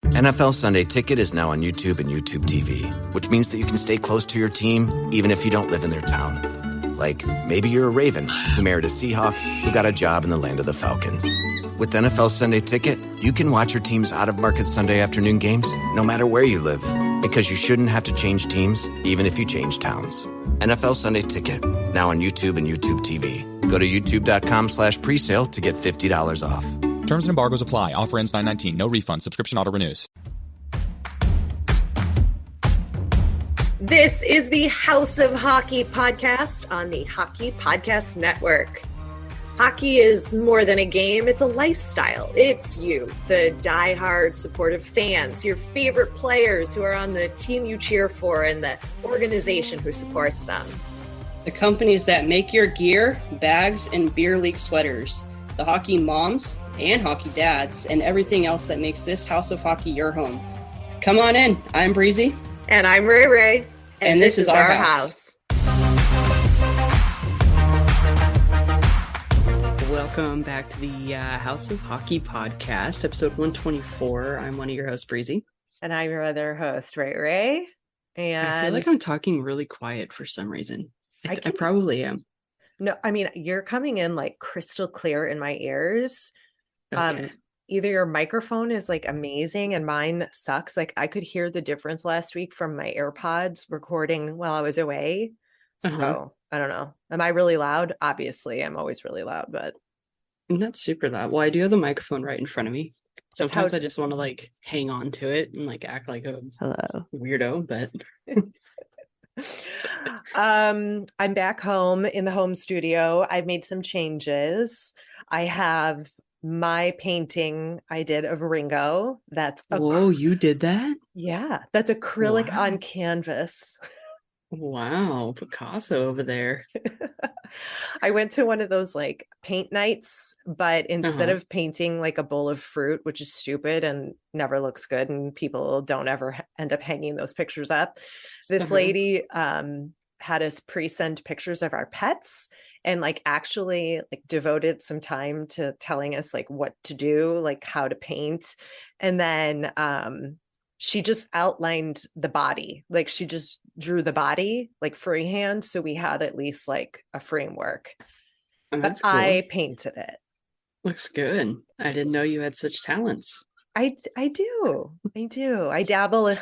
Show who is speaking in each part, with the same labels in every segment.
Speaker 1: NFL Sunday Ticket is now on YouTube and YouTube TV, which means that you can stay close to your team even if you don't live in their town. Like, maybe you're a Raven who married a Seahawk who got a job in the land of the Falcons. With NFL Sunday Ticket, you can watch your team's out-of-market Sunday afternoon games no matter where you live, because you shouldn't have to change teams even if you change towns. NFL Sunday Ticket, now on YouTube and YouTube TV. Go to youtube.com/presale to get $50 off.
Speaker 2: Terms and embargoes apply. Offer ends 9/19. No refund. Subscription auto renews.
Speaker 3: This is the House of Hockey podcast on the Hockey Podcast Network. Hockey is more than a game. It's a lifestyle. It's you, the diehard supportive fans, your favorite players who are on the team you cheer for, and the organization who supports them.
Speaker 4: The companies that make your gear, bags, and beer league sweaters. The hockey moms and hockey dads, and everything else that makes this House of Hockey your home. Come on in. I'm Breezy.
Speaker 3: And I'm Rae.
Speaker 4: And this is our house. Welcome back to the House of Hockey podcast, episode 124. I'm one of your hosts, Breezy.
Speaker 3: And I'm your other host, Rae. And
Speaker 4: I feel like I'm talking really quiet for some reason. I probably am.
Speaker 3: No, I mean, you're coming in like crystal clear in my ears.
Speaker 4: Okay.
Speaker 3: Either your microphone is like amazing and mine sucks. Like I could hear the difference last week from my AirPods recording while I was away. So I don't know. Am I really loud? Obviously, I'm always really loud, but
Speaker 4: I'm not super loud. Well, I do have the microphone right in front of me. Sometimes I just want to like hang on to it and like act like a weirdo, but
Speaker 3: I'm back home in the home studio. I've made some changes. I have my painting I did of Ringo.
Speaker 4: Whoa, you did that?
Speaker 3: Yeah, that's acrylic on canvas.
Speaker 4: Wow, Picasso over there.
Speaker 3: I went to one of those like paint nights, but instead of painting like a bowl of fruit, which is stupid and never looks good, and people don't ever end up hanging those pictures up, this lady had us pre-send pictures of our pets and like actually like devoted some time to telling us like what to do, like how to paint. And then she just outlined the body, like she just drew the body like freehand, so we had at least like a framework.
Speaker 4: That's
Speaker 3: cool.
Speaker 4: Cool.
Speaker 3: I painted it.
Speaker 4: Looks good. I didn't know you had such talents.
Speaker 3: I do. I dabble in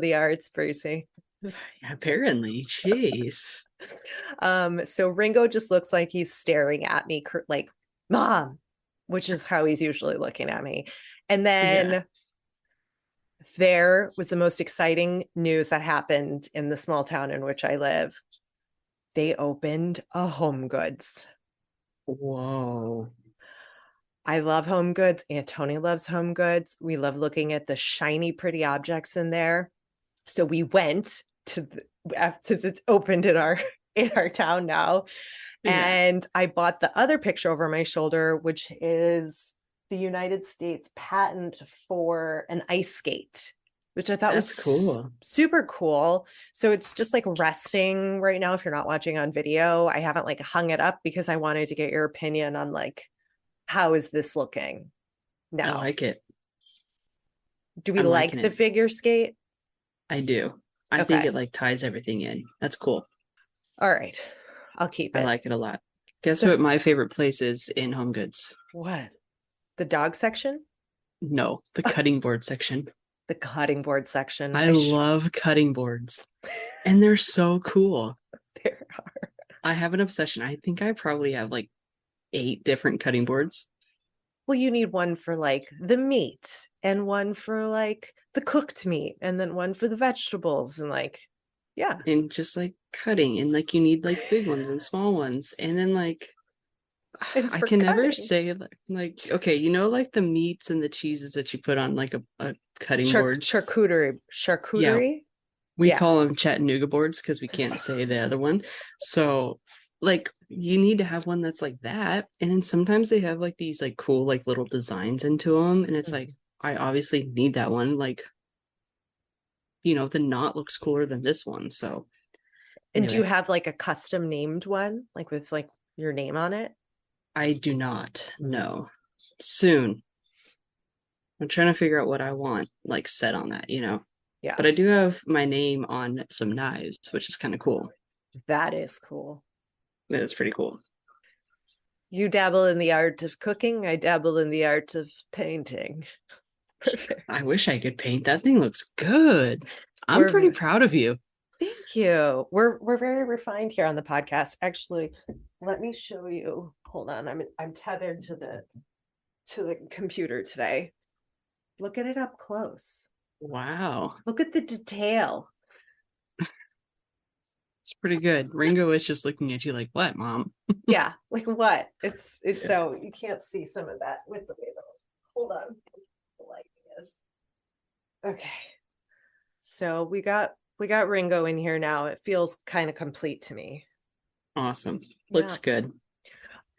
Speaker 3: the arts, Breezy.
Speaker 4: Apparently. Jeez.
Speaker 3: So Ringo just looks like he's staring at me like, Mom, which is how he's usually looking at me. And then there was the most exciting news that happened in the small town in which I live. They opened a Home Goods.
Speaker 4: Whoa.
Speaker 3: I love Home Goods. Aunt Tony loves Home Goods. We love looking at the shiny, pretty objects in there. So we went to since it's opened in our town now. Yeah. And I bought the other picture over my shoulder, which is the United States patent for an ice skate, which I thought was cool. Super cool. So it's just like resting right now. If you're not watching on video, I haven't like hung it up because I wanted to get your opinion on like, how is this looking now?
Speaker 4: I like it.
Speaker 3: Do we like the figure skate?
Speaker 4: I do. I think it like ties everything in. That's cool.
Speaker 3: All right. I'll keep it.
Speaker 4: I like it a lot. Guess what my favorite place is in Home Goods?
Speaker 3: What? The dog section?
Speaker 4: No, the cutting board section.
Speaker 3: The cutting board section.
Speaker 4: I love cutting boards. And they're so cool.
Speaker 3: There are.
Speaker 4: I have an obsession. I think I probably have like 8 different cutting boards.
Speaker 3: Well, you need one for like the meat and one for like the cooked meat and then one for the vegetables and like, yeah.
Speaker 4: And just like cutting and like you need like big ones and small ones. And then like, I can never say like, okay, you know, like the meats and the cheeses that you put on like a cutting board.
Speaker 3: Charcuterie.
Speaker 4: Yeah. We call them Chattanooga boards because we can't say the other one. So like you need to have one that's like that. And then sometimes they have like these like cool like little designs into them. And it's like, I obviously need that one. Like, you know, the knot looks cooler than this one. So.
Speaker 3: And do you have like a custom named one, like with like your name on it?
Speaker 4: I do not. No. Soon. I'm trying to figure out what I want, like, set on that, you know?
Speaker 3: Yeah,
Speaker 4: But I do have my name on some knives, which is kind of cool.
Speaker 3: that is cool.
Speaker 4: That is pretty cool.
Speaker 3: You dabble in the art of cooking. I dabble in the art of painting. Perfect.
Speaker 4: I wish I could paint. That thing looks good. I'm pretty
Speaker 3: We're
Speaker 4: proud of you.
Speaker 3: Thank you. We're very refined here on the podcast. Actually, let me show you. Hold on. I'm tethered to the computer today. Look at it up close.
Speaker 4: Wow.
Speaker 3: Look at the detail.
Speaker 4: It's pretty good. Ringo is just looking at you like, what, mom?
Speaker 3: Yeah, like what? It's
Speaker 4: Yeah.
Speaker 3: so you can't see some of that with the way the hold on. The lighting is. Okay. So we got Ringo in here now. It feels kind of complete to me.
Speaker 4: Awesome.
Speaker 3: Yeah.
Speaker 4: Looks good.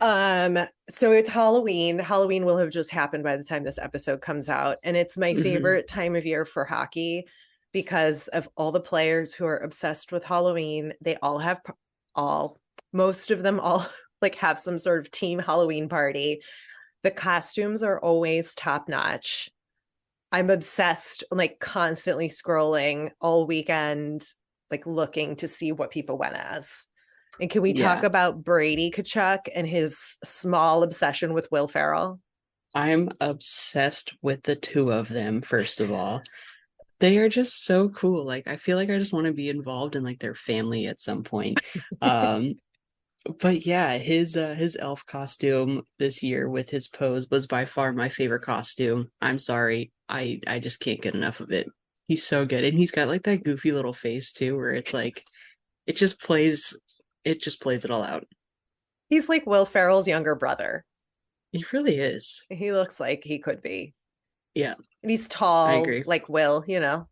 Speaker 3: So it's Halloween. Halloween will have just happened by the time this episode comes out, and it's my favorite time of year for hockey because of all the players who are obsessed with Halloween. They all have most of them all like have some sort of team Halloween party. The costumes are always top notch. I'm obsessed, like constantly scrolling all weekend, like looking to see what people went as. And can we talk
Speaker 4: Yeah.
Speaker 3: about Brady Kachuk and his small obsession with Will Ferrell?
Speaker 4: I'm obsessed with the two of them, first of all. They are just so cool. Like, I feel like I just want to be involved in like their family at some point. Um, but yeah, his elf costume this year with his pose was by far my favorite costume. I'm sorry. I just can't get enough of it. He's so good. And he's got like that goofy little face too, where it's like it just plays it all out.
Speaker 3: He's like Will Ferrell's younger brother.
Speaker 4: He really is.
Speaker 3: He looks like he could be.
Speaker 4: Yeah,
Speaker 3: And he's
Speaker 4: I
Speaker 3: tall,
Speaker 4: agree.
Speaker 3: like Will, you know.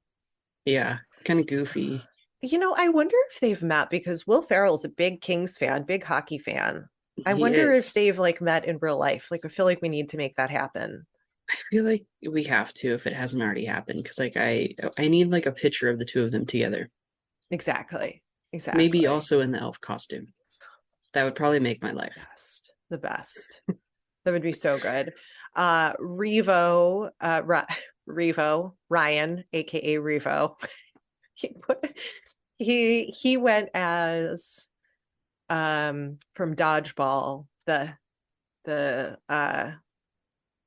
Speaker 4: Yeah, kind of goofy.
Speaker 3: You know, I wonder if they've met because Will Ferrell's a big Kings fan, big hockey fan. I
Speaker 4: He
Speaker 3: wonder if
Speaker 4: is.
Speaker 3: they've like met in real life. Like I feel like we need to make that happen.
Speaker 4: I feel like we have to if it hasn't already happened because like I need like a picture of the two of them together.
Speaker 3: Exactly.
Speaker 4: Maybe
Speaker 3: Exactly.
Speaker 4: also in the elf costume. That would probably make my life.
Speaker 3: Best. The best. That would be so good. Revo, Revo, Ryan, aka Revo. he, he went as from Dodgeball, the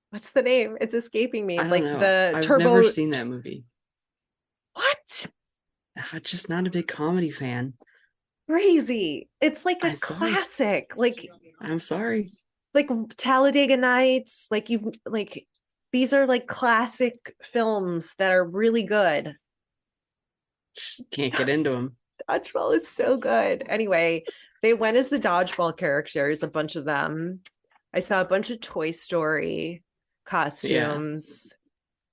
Speaker 3: what's the name? It's escaping me.
Speaker 4: I don't
Speaker 3: Like
Speaker 4: know.
Speaker 3: the
Speaker 4: I've never
Speaker 3: turbo
Speaker 4: seen that movie.
Speaker 3: what?
Speaker 4: I'm just not a big comedy fan.
Speaker 3: Breezy. It's like a
Speaker 4: I'm sorry.
Speaker 3: classic.
Speaker 4: I'm sorry.
Speaker 3: Like Talladega Nights, like you've like these are like classic films that are really good.
Speaker 4: Just can't get into them.
Speaker 3: Dodgeball is so good. Anyway, they went as the Dodgeball characters, a bunch of them. I saw a bunch of Toy Story
Speaker 4: Yeah.
Speaker 3: costumes.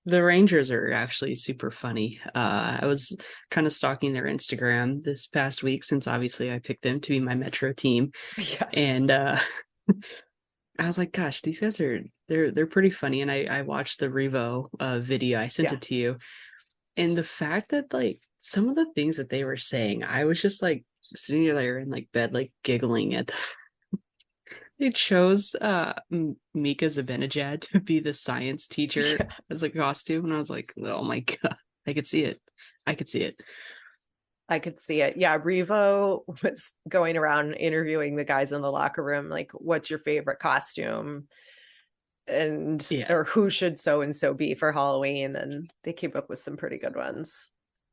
Speaker 4: The Rangers are actually super funny. I was kind of stalking their Instagram this past week since obviously I picked them to be my Metro team.
Speaker 3: Yes.
Speaker 4: And I was like, gosh, these guys are they're pretty funny. And I watched the Revo video. I sent
Speaker 3: Yeah.
Speaker 4: it to you. And the fact that like some of the things that they were saying, I was just like sitting there in like bed, like giggling at. They chose Mika Zibanejad to be the science teacher
Speaker 3: Yeah.
Speaker 4: as a costume, and I was like, oh my god, I could see it. I could see it.
Speaker 3: I could see it. Yeah, Revo was going around interviewing the guys in the locker room, like, what's your favorite costume? And
Speaker 4: Yeah.
Speaker 3: or who should so and so be for Halloween? And they came up with some pretty good ones.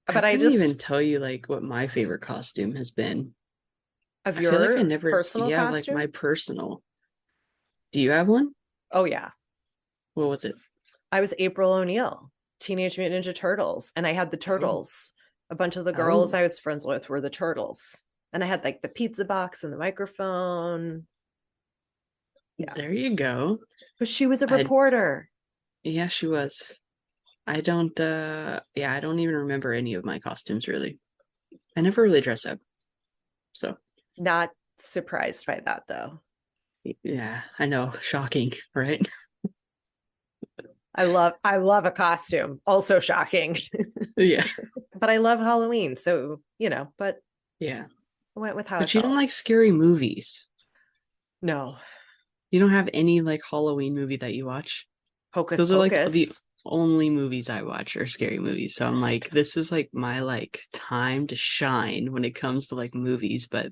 Speaker 4: I
Speaker 3: But I
Speaker 4: couldn't even
Speaker 3: just
Speaker 4: tell you like what my favorite costume has been.
Speaker 3: of
Speaker 4: I feel like I
Speaker 3: your
Speaker 4: never,
Speaker 3: personal
Speaker 4: yeah, like
Speaker 3: costume.
Speaker 4: my personal. Do you have one?
Speaker 3: Oh yeah,
Speaker 4: What was it?
Speaker 3: I was April O'Neil, Teenage Mutant Ninja Turtles, and I had the
Speaker 4: Oh,
Speaker 3: turtles. A bunch of the girls
Speaker 4: oh,
Speaker 3: I was friends with were the turtles, and I had like the pizza box and the microphone. Yeah,
Speaker 4: there you go.
Speaker 3: but she was a
Speaker 4: I
Speaker 3: reporter.
Speaker 4: Yeah, she was. I don't yeah, I don't even remember any of my costumes really. I never really dress up. So
Speaker 3: Not surprised by that though.
Speaker 4: yeah, I know. Shocking, right?
Speaker 3: I love a costume. Also shocking.
Speaker 4: Yeah.
Speaker 3: But I love Halloween, so you know, but
Speaker 4: Yeah.
Speaker 3: I went with how I
Speaker 4: But you don't
Speaker 3: felt.
Speaker 4: like scary movies.
Speaker 3: No.
Speaker 4: You don't have any like Halloween movie that you watch.
Speaker 3: Hocus
Speaker 4: Those are like the
Speaker 3: Pocus.
Speaker 4: only movies I watch are scary movies. So I'm like, this is like my like time to shine when it comes to like movies. But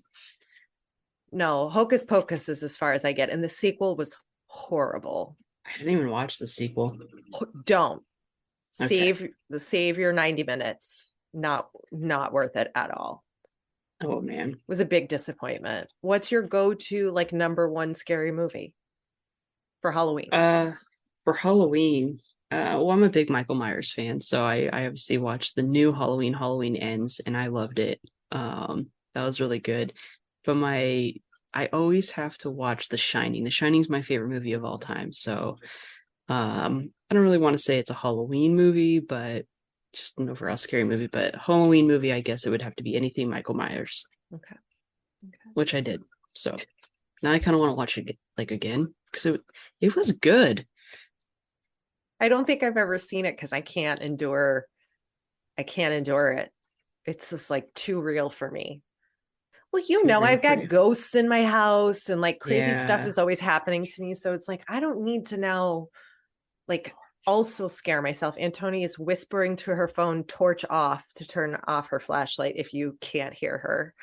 Speaker 3: No, Hocus Pocus is as far as I get. And the sequel was horrible.
Speaker 4: I didn't even watch the sequel.
Speaker 3: Don't
Speaker 4: Okay.
Speaker 3: save your 90 minutes. Not worth it at all.
Speaker 4: Oh man.
Speaker 3: It was a big disappointment. What's your go-to like number one scary movie for Halloween?
Speaker 4: For Halloween, well, I'm a big Michael Myers fan, so I obviously watched the new Halloween Ends, and I loved it. That was really good. But I always have to watch The Shining. The Shining is my favorite movie of all time. So, I don't really want to say it's a Halloween movie, but just an overall scary movie. But Halloween movie, I guess it would have to be anything Michael Myers.
Speaker 3: Okay.
Speaker 4: Which I did. So now I kind of want to watch it like again because it was good.
Speaker 3: I don't think I've ever seen it because I can't endure it. It's just like too real for me. Well, I've got ghosts in my house and like crazy stuff is always happening to me. So it's like, I don't need to now like also scare myself. Antonia is whispering to her phone, torch off, to turn off her flashlight if you can't hear her.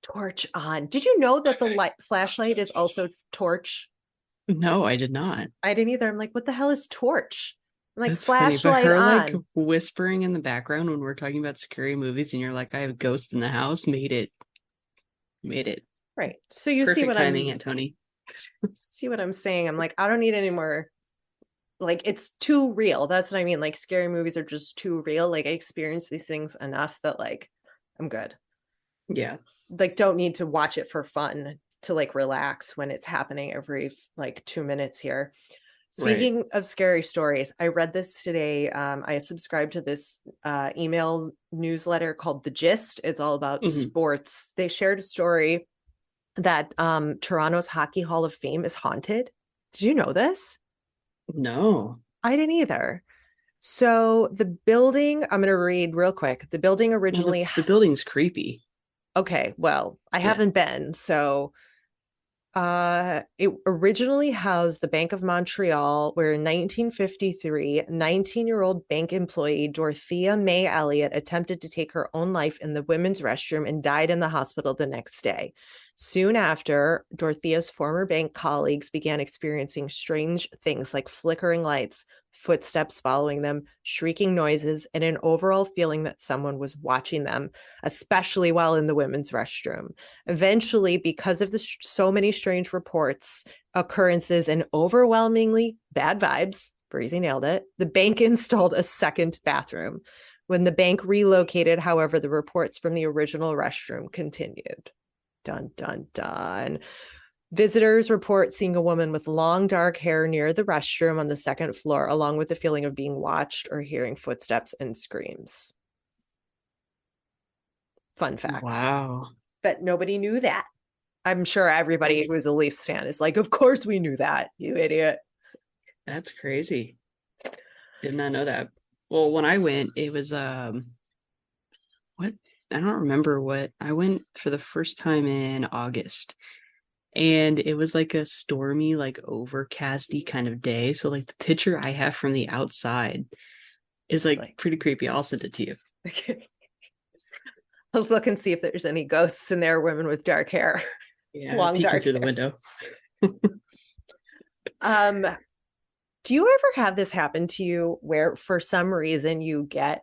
Speaker 3: Torch on. Did you know that the flashlight is also torch?
Speaker 4: No, I did not.
Speaker 3: I didn't either. I'm like, what the hell is torch? I'm like,
Speaker 4: That's
Speaker 3: flashlight
Speaker 4: funny, but her
Speaker 3: on.
Speaker 4: like whispering in the background when we're talking about scary movies, and you're like, I have a ghost in the house, made it
Speaker 3: right. So you
Speaker 4: perfect
Speaker 3: see what
Speaker 4: timing, Tony.
Speaker 3: See what I'm saying? I'm like, I don't need any more. Like, it's too real. That's what I mean. Like, scary movies are just too real. Like, I experience these things enough that like I'm good.
Speaker 4: Yeah.
Speaker 3: Like, don't need to watch it for fun to like relax when it's happening every like 2 minutes here. Speaking of scary stories, I read this today. I subscribed to this email newsletter called The Gist. It's all about sports. They shared a story that Toronto's Hockey Hall of Fame is haunted. Did you know this?
Speaker 4: No.
Speaker 3: I didn't either. So the building, I'm going to read real quick. The building originally...
Speaker 4: Well, the building's creepy.
Speaker 3: Okay, well, I haven't been, so... It originally housed the Bank of Montreal, where in 1953, 19-year-old bank employee Dorothea May Elliott attempted to take her own life in the women's restroom and died in the hospital the next day. Soon after, Dorothea's former bank colleagues began experiencing strange things like flickering lights, footsteps following them, shrieking noises, and an overall feeling that someone was watching them, especially while in the women's restroom. Eventually, because of so many strange reports, occurrences, and overwhelmingly bad vibes, Breezy nailed it, the bank installed a second bathroom. When the bank relocated, however, the reports from the original restroom continued. Dun, dun, dun. Visitors report seeing a woman with long dark hair near the restroom on the second floor, along with the feeling of being watched or hearing footsteps and screams. Fun facts.
Speaker 4: Wow.
Speaker 3: But nobody knew that. I'm sure everybody who is a Leafs fan is like, of course we knew that, you idiot.
Speaker 4: That's crazy. Did not know that. Well, when I went, it was what? I don't remember what. I went for the first time in August. And it was like a stormy, like overcasty kind of day. So like the picture I have from the outside is like pretty creepy. I'll send it to you.
Speaker 3: Let's look and see if there's any ghosts in there, women with dark hair.
Speaker 4: Yeah, long dark through the window.
Speaker 3: Do you ever have this happen to you where for some reason you get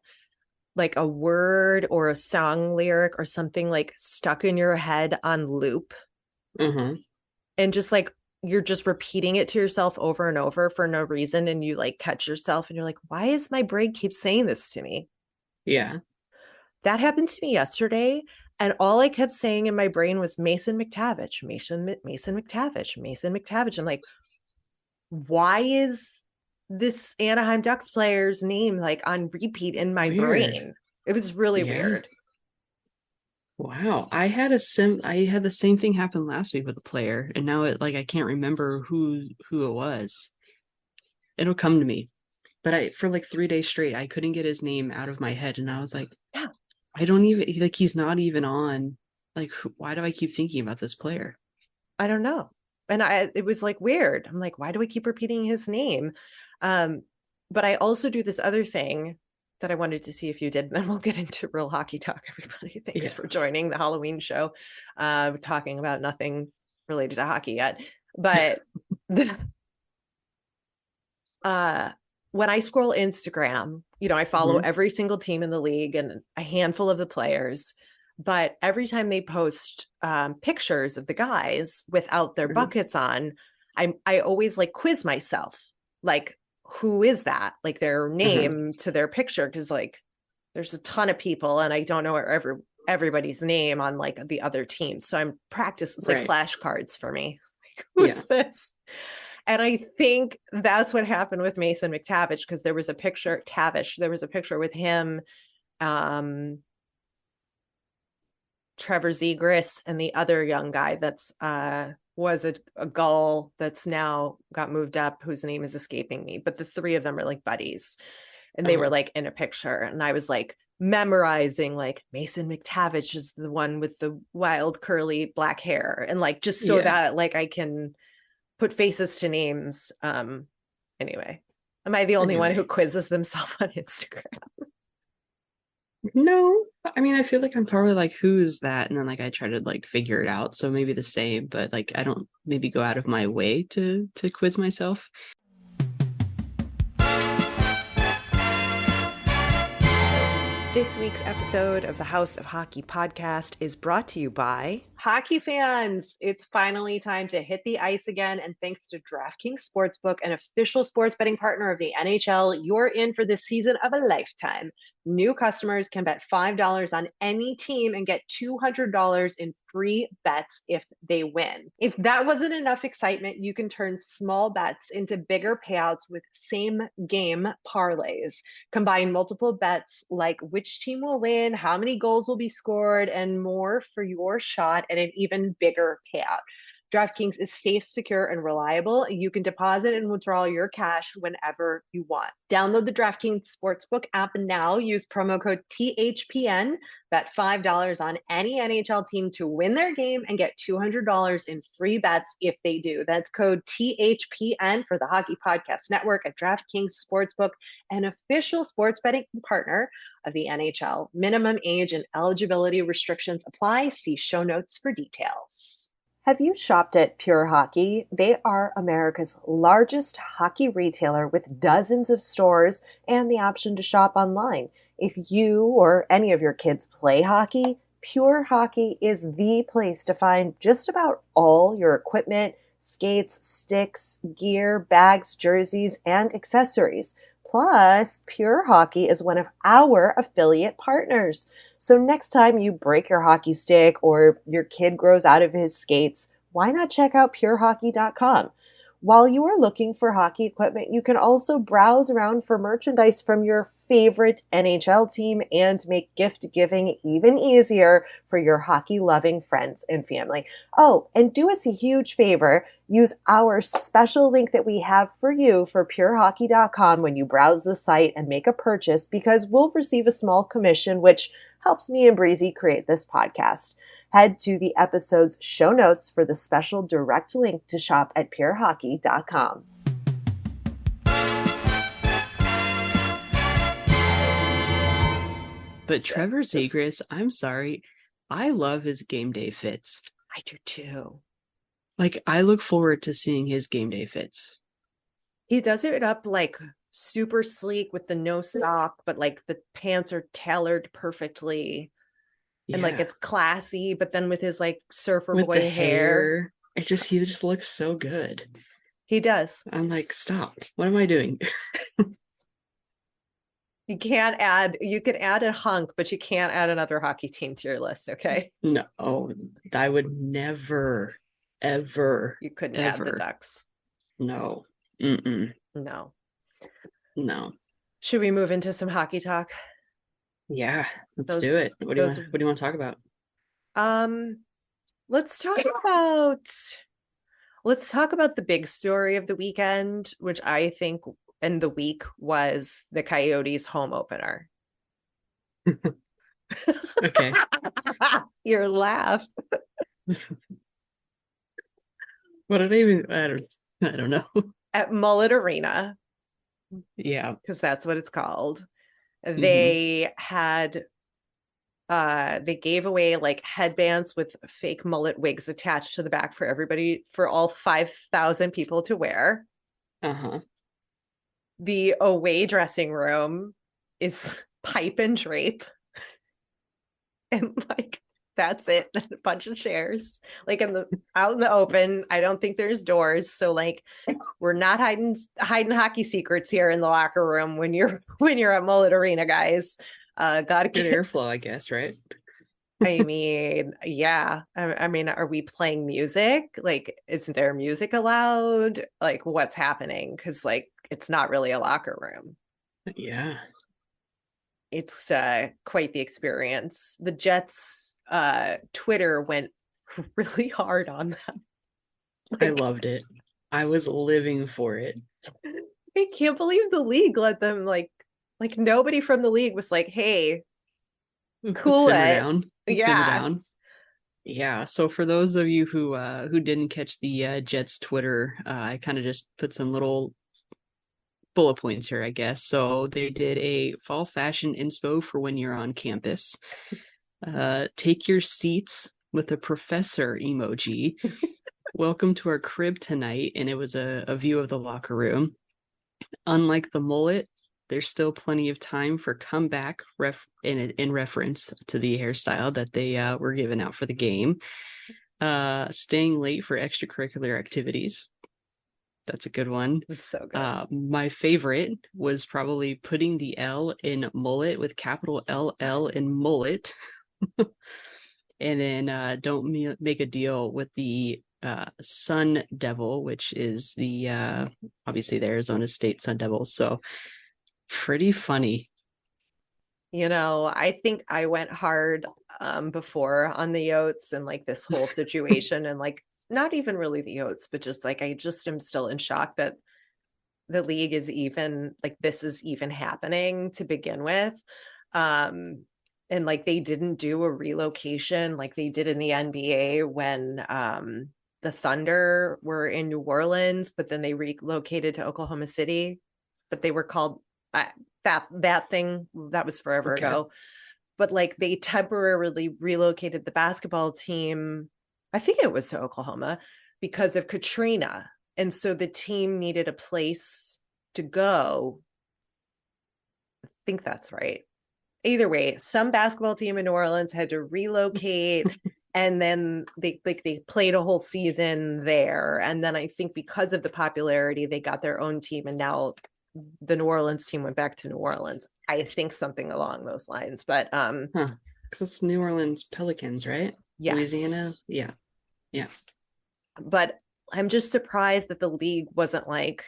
Speaker 3: like a word or a song lyric or something like stuck in your head on loop? And just like you're just repeating it to yourself over and over for no reason, and you like catch yourself and you're like, why is my brain keep saying this to me?
Speaker 4: Yeah,
Speaker 3: that happened to me yesterday, and all I kept saying in my brain was Mason McTavish, Mason McTavish, Mason McTavish. I'm like, why is this Anaheim Ducks player's name like on repeat in my brain? It was really weird.
Speaker 4: Wow. I had the same thing happen last week with a player, and now I can't remember who it was. It'll come to me. But for like 3 days straight, I couldn't get his name out of my head, and I was like, yeah, I don't even like he's not even on. Like, why do I keep thinking about this player?
Speaker 3: I don't know. And it was like weird. I'm like, why do I keep repeating his name? But I also do this other thing that I wanted to see if you did, and then we'll get into real hockey talk, everybody. Thanks for joining the Halloween show. Talking about nothing related to hockey yet. But when I scroll Instagram, I follow every single team in the league and a handful of the players. But every time they post pictures of the guys without their buckets on, I always like quiz myself, like, who is that? Like their name to their picture, because like there's a ton of people and I don't know everybody's name on like the other teams. So I'm practicing. It's like flashcards for me. Like, who's this? And I think that's what happened with Mason McTavish, because there was a picture, with him, Trevor Zegras, and the other young guy that's was a Gull that's now got moved up, whose name is escaping me. But the three of them are like buddies. And they were like in a picture. And I was like memorizing, like, Mason McTavish is the one with the wild curly black hair. And like, just so that like I can put faces to names. Anyway, am I the only one who quizzes themselves on Instagram?
Speaker 4: No, I mean, I feel like I'm probably like, who is that? And then like I try to like figure it out. So maybe the same, but like I don't maybe go out of my way to quiz myself.
Speaker 3: This week's episode of the House of Hockey podcast is brought to you by
Speaker 5: hockey fans. It's finally time to hit the ice again. And thanks to DraftKings Sportsbook, an official sports betting partner of the NHL, you're in for the season of a lifetime. New customers can bet $5 on any team and get $200 in free bets if they win. If that wasn't enough excitement, you can turn small bets into bigger payouts with same game parlays. Combine multiple bets like which team will win, how many goals will be scored, and more for your shot at an even bigger payout. DraftKings is safe, secure, and reliable. You can deposit and withdraw your cash whenever you want. Download the DraftKings Sportsbook app now. Use promo code THPN. Bet $5 on any NHL team to win their game and get $200 in free bets if they do. That's code THPN for the Hockey Podcast Network at DraftKings Sportsbook, an official sports betting partner of the NHL. Minimum age and eligibility restrictions apply. See show notes for details.
Speaker 3: Have you shopped at Pure Hockey? They are America's largest hockey retailer with dozens of stores and the option to shop online. If you or any of your kids play hockey, Pure Hockey is the place to find just about all your equipment, skates, sticks, gear, bags, jerseys, and accessories. Plus, Pure Hockey is one of our affiliate partners. So next time you break your hockey stick or your kid grows out of his skates, why not check out purehockey.com? While you are looking for hockey equipment, you can also browse around for merchandise from your favorite NHL team and make gift giving even easier for your hockey-loving friends and family. Oh, and do us a huge favor. Use our special link that we have for you for purehockey.com when you browse the site and make a purchase, because we'll receive a small commission, which helps me and Breezy create this podcast. Head to the episode's show notes for the special direct link to shop at purehockey.com.
Speaker 4: But Trevor Zegras, I'm sorry, I love his game day fits.
Speaker 3: I do too.
Speaker 4: Like, I look forward to seeing his game day fits.
Speaker 3: He does it up like super sleek with the no sock, but like the pants are tailored perfectly. And like it's classy, but then with his like surfer
Speaker 4: with
Speaker 3: boy
Speaker 4: the
Speaker 3: hair,
Speaker 4: he just looks so good.
Speaker 3: He does.
Speaker 4: I'm like, stop. What am I doing?
Speaker 3: You can add a hunk, but you can't add another hockey team to your list, okay?
Speaker 4: No, I would never, ever.
Speaker 3: You couldn't add the Ducks.
Speaker 4: No.
Speaker 3: No.
Speaker 5: Should we move into some hockey talk?
Speaker 4: Yeah, let's do it. What do you want to talk about?
Speaker 3: Let's talk about the big story of the weekend, which I think in the week was the Coyotes home opener.
Speaker 4: Okay.
Speaker 3: Your laugh.
Speaker 4: What did I don't know.
Speaker 3: At Mullet Arena,
Speaker 4: Yeah.
Speaker 3: because that's what it's called.
Speaker 4: Hmm.
Speaker 3: They had they gave away like headbands with fake mullet wigs attached to the back for everybody, for all 5,000 people to wear.
Speaker 4: Uh-huh.
Speaker 3: The away dressing room is pipe and drape, and like that's it. And a bunch of chairs, like out in the open. I don't think there's doors, so like we're not hiding hockey secrets here in the locker room when you're at Mullet Arena, guys. Gotta
Speaker 4: Good
Speaker 3: get.
Speaker 4: airflow, I guess, right?
Speaker 3: I mean, yeah. I mean, are we playing music? Like, is there music allowed? Like, what's happening? Because like, it's not really a locker room.
Speaker 4: Yeah.
Speaker 3: It's quite the experience. The Jets Twitter went really hard on them.
Speaker 4: I
Speaker 3: Like,
Speaker 4: loved it. I was living for it.
Speaker 3: I can't believe the league let them like nobody from the league was like, hey, cool
Speaker 4: Simmer
Speaker 3: it.
Speaker 4: down. Simmer
Speaker 3: Yeah.
Speaker 4: down. Yeah, so for those of you who didn't catch the Jets Twitter, I kind of just put some little bullet points here, I guess. So they did a fall fashion inspo for when you're on campus. Take your seats with a professor emoji. Welcome to our crib tonight, and it was a view of the locker room. Unlike the mullet, there's still plenty of time for comeback in reference to the hairstyle that they were given out for the game. Staying late for extracurricular activities. That's a good one.
Speaker 3: It's so good.
Speaker 4: My favorite was probably putting the L in mullet with capital LL in mullet. And then don't make a deal with the Sun Devil, which is the obviously the Arizona State Sun Devils. So pretty funny.
Speaker 3: I think I went hard before on the Yotes and like this whole situation, and like not even really the Yotes, but just like I just am still in shock that the league is even like this is even happening to begin with. And like they didn't do a relocation like they did in the NBA when the Thunder were in New Orleans, but then they relocated to Oklahoma City, but they were called that thing that was forever
Speaker 4: Okay.
Speaker 3: ago. But like they temporarily relocated the basketball team, I think it was to Oklahoma, because of Katrina. And so the team needed a place to go. I think that's right. Either way, some basketball team in New Orleans had to relocate, and then they played a whole season there. And then I think because of the popularity, they got their own team, and now the New Orleans team went back to New Orleans. I think something along those lines. But
Speaker 4: Huh. Because it's New Orleans Pelicans, right? Louisiana.
Speaker 3: yes.
Speaker 4: Yeah. Yeah.
Speaker 3: But I'm just surprised that the league wasn't like,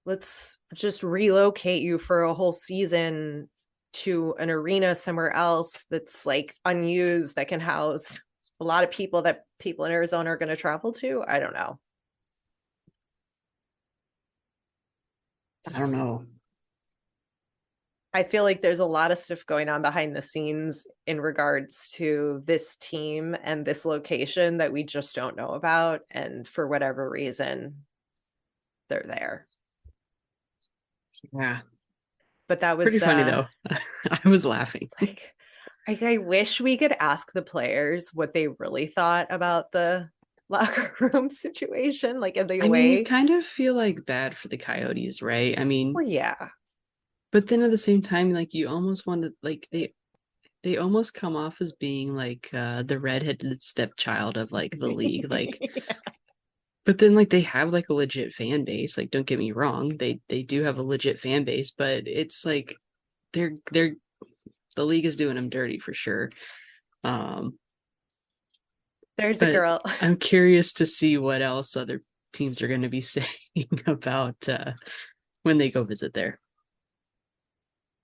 Speaker 3: let's just relocate you for a whole season to an arena somewhere else that's like unused, that can house a lot of people that people in Arizona are going to travel to. I don't know.
Speaker 4: I don't know.
Speaker 3: I feel like there's a lot of stuff going on behind the scenes in regards to this team and this location that we just don't know about. And for whatever reason, they're there.
Speaker 4: Yeah.
Speaker 3: But that
Speaker 4: Pretty
Speaker 3: was
Speaker 4: funny though. I was laughing.
Speaker 3: like I wish we could ask the players what they really thought about the locker room situation, like in the
Speaker 4: I mean, you
Speaker 3: away.
Speaker 4: kind of feel like bad for the Coyotes, right? I mean,
Speaker 3: Well, yeah.
Speaker 4: but then at the same time, like you almost want to like they almost come off as being like the redheaded stepchild of like the league. Like but then like they have like a legit fan base. Like don't get me wrong, they do have a legit fan base, but it's like they're the league is doing them dirty for sure. Um
Speaker 3: There's a
Speaker 4: but
Speaker 3: girl.
Speaker 4: I'm curious to see what else other teams are going to be saying about when they go visit there.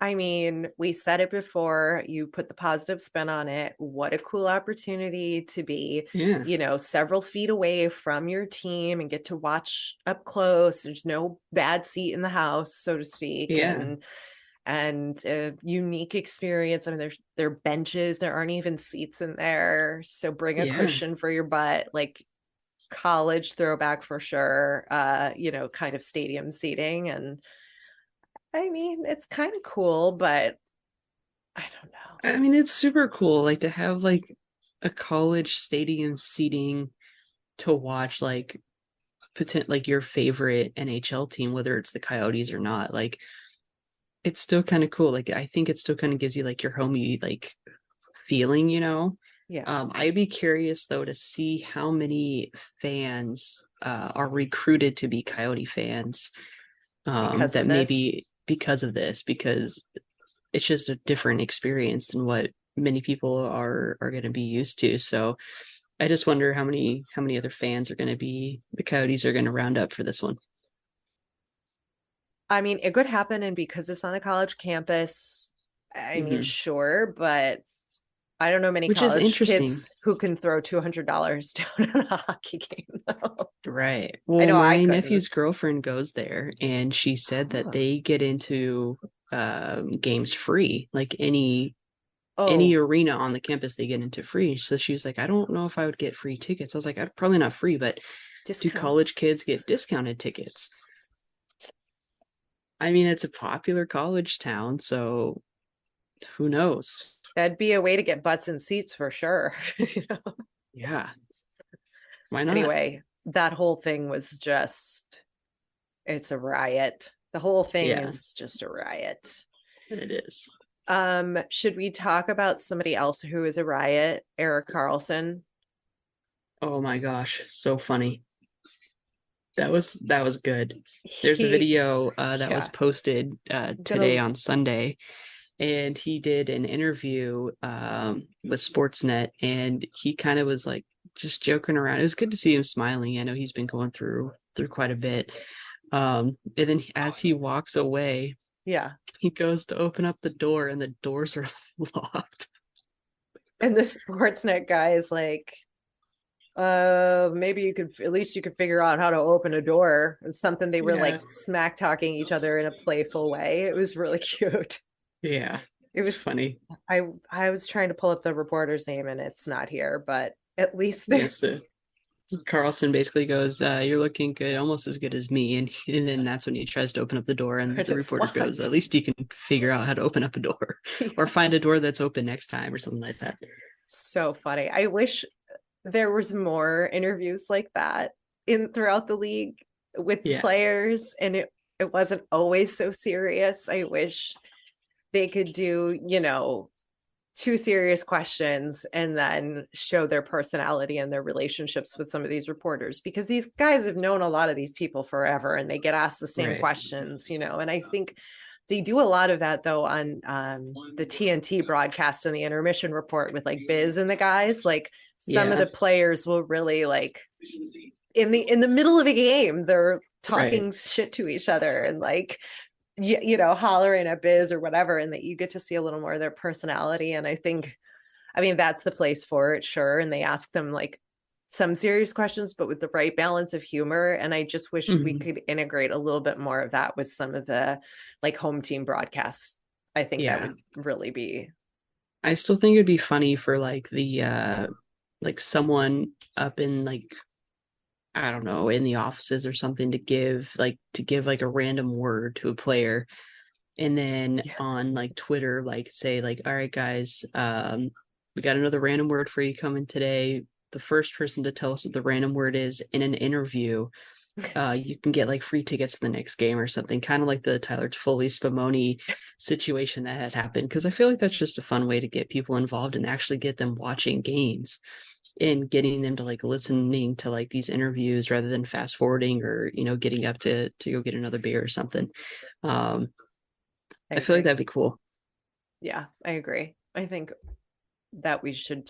Speaker 3: I mean, we said it before, you put the positive spin on it. What a cool opportunity to be,
Speaker 4: Yeah.
Speaker 3: several feet away from your team and get to watch up close. There's no bad seat in the house, so to speak.
Speaker 4: Yeah.
Speaker 3: And a unique experience. I mean, there are benches, there aren't even seats in there. So bring a
Speaker 4: Yeah.
Speaker 3: cushion for your butt, like college throwback for sure. Kind of stadium seating. And I mean, it's kind of cool, but I don't know.
Speaker 4: I mean, it's super cool, like to have like a college stadium seating to watch like like your favorite NHL team, whether it's the Coyotes or not. Like, it's still kind of cool. Like, I think it still kind of gives you like your homey like feeling, you know.
Speaker 3: Yeah.
Speaker 4: I'd be curious though to see how many fans are recruited to be Coyote fans.
Speaker 3: Because
Speaker 4: That
Speaker 3: of this.
Speaker 4: maybe because of this, because it's just a different experience than what many people are going to be used to. So I just wonder how many other fans are going to be the Coyotes are going to round up for this one.
Speaker 3: I mean, it could happen, and because it's on a college campus, I mean,
Speaker 4: Hmm.
Speaker 3: sure, but I don't know many
Speaker 4: Which is
Speaker 3: college
Speaker 4: interesting.
Speaker 3: kids who can throw $200 down on a hockey game, though.
Speaker 4: Right.
Speaker 3: I
Speaker 4: Well,
Speaker 3: know I
Speaker 4: my
Speaker 3: couldn't.
Speaker 4: nephew's girlfriend goes there and she said that
Speaker 3: Oh.
Speaker 4: they get into games free. Like any
Speaker 3: Oh,
Speaker 4: arena on the campus they get into free. So she was like, I don't know if I would get free tickets. I was like, probably not free, but do
Speaker 3: discount.
Speaker 4: college kids get discounted tickets? I mean, it's a popular college town, so who knows?
Speaker 3: That'd be a way to get butts in seats for sure. You know?
Speaker 4: Yeah, why not?
Speaker 3: Anyway, that whole thing was just, it's a riot. The whole thing
Speaker 4: Yeah,
Speaker 3: is just a riot.
Speaker 4: it is.
Speaker 3: Should we talk about somebody else who is a riot? Eric Carlson.
Speaker 4: Oh my gosh, so funny. That was good. There's a
Speaker 3: He,
Speaker 4: video that was
Speaker 3: yeah,
Speaker 4: posted
Speaker 3: I'm
Speaker 4: today
Speaker 3: gonna,
Speaker 4: on Sunday, and he did an interview with Sportsnet, and he kind of was like just joking around. It was good to see him smiling. I know he's been going through quite a bit. And then as he walks away,
Speaker 3: yeah.
Speaker 4: he goes to open up the door, and the doors are locked.
Speaker 3: And the Sportsnet guy is like, maybe you could, at least you could figure out how to open a door. It's something they were
Speaker 4: Yeah,
Speaker 3: like smack talking each other in a playful way. It was really cute.
Speaker 4: yeah,
Speaker 3: It
Speaker 4: it's
Speaker 3: was,
Speaker 4: funny.
Speaker 3: I was trying to pull up the reporter's name and it's not here, but at least there.
Speaker 4: Yes, Carlson basically goes, "You're looking good, almost as good as me," and then that's when he tries to open up the door, and
Speaker 3: But
Speaker 4: the
Speaker 3: it's
Speaker 4: reporter goes,
Speaker 3: locked.
Speaker 4: "At least you can figure out how to open up a door, or
Speaker 3: Yeah.
Speaker 4: find a door that's open next time, or something like that."
Speaker 3: So funny. I wish there was more interviews like that in throughout the league with
Speaker 4: Yeah,
Speaker 3: players, and it wasn't always so serious. I wish they could do, two serious questions and then show their personality and their relationships with some of these reporters, because these guys have known a lot of these people forever and they get asked the same
Speaker 4: right.
Speaker 3: questions, and I think they do a lot of that though on the TNT broadcast and the intermission report with like Biz and the guys. Like some of
Speaker 4: Yeah,
Speaker 3: the players will really like in the middle of a game, they're
Speaker 4: right.
Speaker 3: talking shit to each other and like hollering at Biz or whatever, and that you get to see a little more of their personality. And I mean, that's the place for it, sure. And they ask them like some serious questions, but with the right balance of humor. And I just wish we
Speaker 4: Hmm.
Speaker 3: could integrate a little bit more of that with some of the like home team broadcasts. I think that
Speaker 4: Yeah,
Speaker 3: would really be,
Speaker 4: I still think it'd be funny for like the like someone up in like I don't know in the offices or something to give like a random word to a player, and then
Speaker 3: yeah.
Speaker 4: on like Twitter, like say like, all right, guys, we got another random word for you coming today. The first person to tell us what the random word is in an interview, you can get like free tickets to the next game or something, kind of like the Tyler Toffoli Spumoni situation that had happened. Because I feel like that's just a fun way to get people involved and actually get them watching games and getting them to like listening to like these interviews rather than fast forwarding or getting up to go get another beer or something. Um,
Speaker 3: I
Speaker 4: I feel like
Speaker 3: agree.
Speaker 4: that'd be cool.
Speaker 3: Yeah, I agree. I think that we should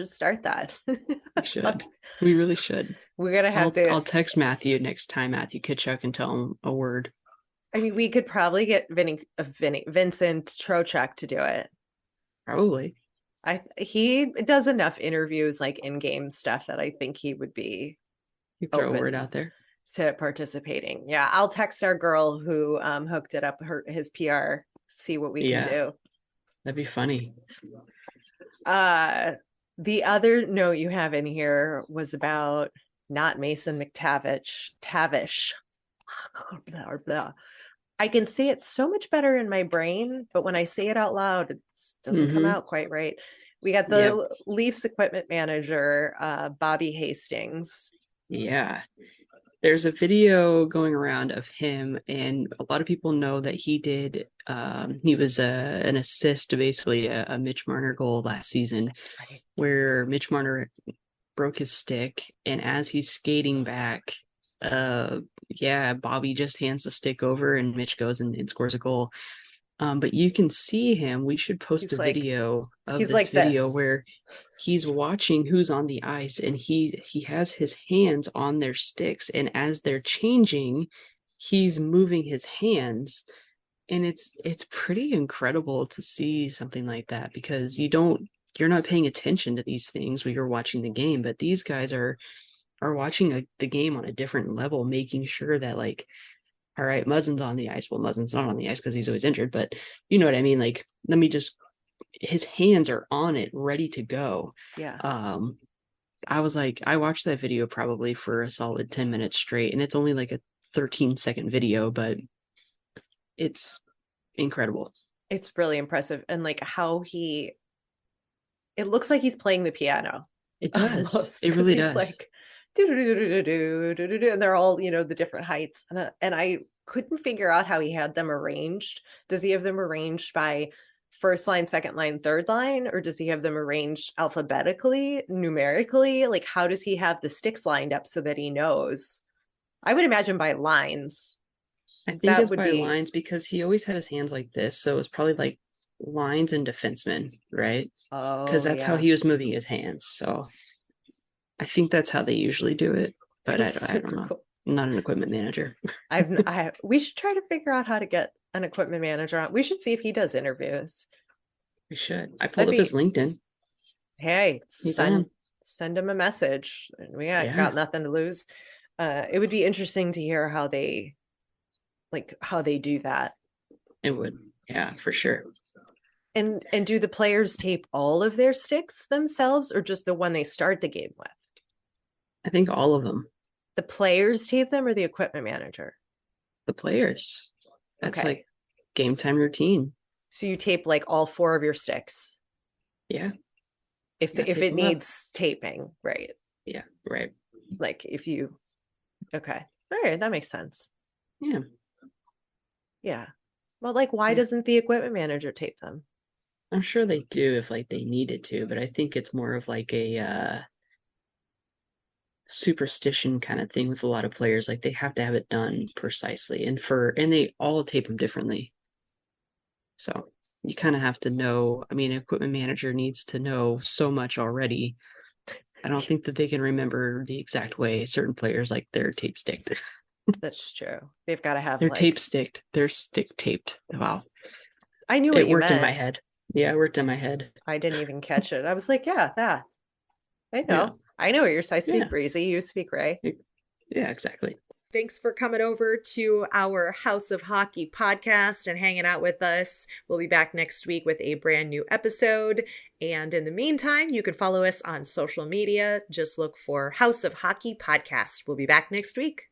Speaker 3: start that.
Speaker 4: We should. We really should.
Speaker 3: We're gonna have
Speaker 4: I'll
Speaker 3: to.
Speaker 4: I'll text Matthew next time, Matthew Kitchuk, and tell him a word.
Speaker 3: I mean, we could probably get Vincent Trocek to do it.
Speaker 4: Probably.
Speaker 3: He does enough interviews like in-game stuff that I think he would be
Speaker 4: You throw a word
Speaker 3: open
Speaker 4: out there.
Speaker 3: to participating. Yeah, I'll text our girl who hooked it up, his PR, see what we can
Speaker 4: Yeah,
Speaker 3: do.
Speaker 4: that'd be funny.
Speaker 3: Uh the other note you have in here was about not Mason McTavish. Tavish. Blah, blah. I can say it so much better in my brain, but when I say it out loud, it doesn't come out quite right. We got the Leafs equipment manager, Bobby Hastings.
Speaker 4: Yeah. There's a video going around of him, and a lot of people know that he was an assist to basically a Mitch Marner goal last season,
Speaker 3: right,
Speaker 4: where Mitch Marner broke his stick, and as he's skating back, Bobby just hands the stick over, and Mitch goes and scores a goal. But you can see him. We should post a video of this video where he's watching who's on the ice, and he has his hands on their sticks, and as they're changing, he's moving his hands, and it's pretty incredible to see something like that, because you're not paying attention to these things when you're watching the game, but these guys are watching the game on a different level, making sure that, like, all right, Muzzin's on the ice. Well, Muzzin's not on the ice because he's always injured, but you know what I mean? Like, his hands are on it, ready to go.
Speaker 3: Yeah.
Speaker 4: I watched that video probably for a solid 10 minutes straight, and it's only like a 13-second video, but it's incredible.
Speaker 3: It's really impressive. And like how it looks like he's playing the piano.
Speaker 4: It does. Almost, it really does.
Speaker 3: Like, and they're all, the different heights. And I couldn't figure out how he had them arranged. Does he have them arranged by first line, second line, third line, or does he have them arranged alphabetically, numerically? Like, how does he have the sticks lined up so that he knows? I would imagine by lines.
Speaker 4: I think it's by lines, because he always had his hands like this, so it's probably like lines and defensemen, right?
Speaker 3: Oh,
Speaker 4: because that's how he was moving his hands. So I think that's how they usually do it, but I don't know. Cool. I'm not an equipment manager.
Speaker 3: We should try to figure out how to get an equipment manager on. We should see if he does interviews.
Speaker 4: We should. I pulled up his LinkedIn.
Speaker 3: Hey, send him a message. We got nothing to lose. It would be interesting to hear how they do that.
Speaker 4: It would. Yeah, for sure.
Speaker 3: And do the players tape all of their sticks themselves, or just the one they start the game with?
Speaker 4: I think all of them.
Speaker 3: The players tape them, or the equipment manager?
Speaker 4: The players. That's like game time routine.
Speaker 3: So you tape like all 4 of your sticks?
Speaker 4: Yeah.
Speaker 3: If it needs taping, right?
Speaker 4: Yeah, right.
Speaker 3: Like if you... Okay. All right, that makes sense.
Speaker 4: Yeah.
Speaker 3: Yeah. Well, like, why doesn't the equipment manager tape them?
Speaker 4: I'm sure they do if like they needed to, but I think it's more of like a superstition kind of thing with a lot of players. Like, they have to have it done precisely, and they all tape them differently. So you kind of have to know. I mean, equipment manager needs to know so much already. I don't think that they can remember the exact way certain players, like, they're tape sticked.
Speaker 3: That's true. They've got to have.
Speaker 4: They're tape sticked. They're stick taped. Wow.
Speaker 3: I knew what you meant.
Speaker 4: It worked in my head. Yeah, it worked in my head.
Speaker 3: I didn't even catch it. I was like, yeah, that. I know. Yeah. I know what you're saying. I speak Breezy. You speak Rae.
Speaker 4: Yeah, exactly.
Speaker 3: Thanks for coming over to our House of Hockey podcast and hanging out with us. We'll be back next week with a brand new episode. And in the meantime, you can follow us on social media. Just look for House of Hockey podcast. We'll be back next week.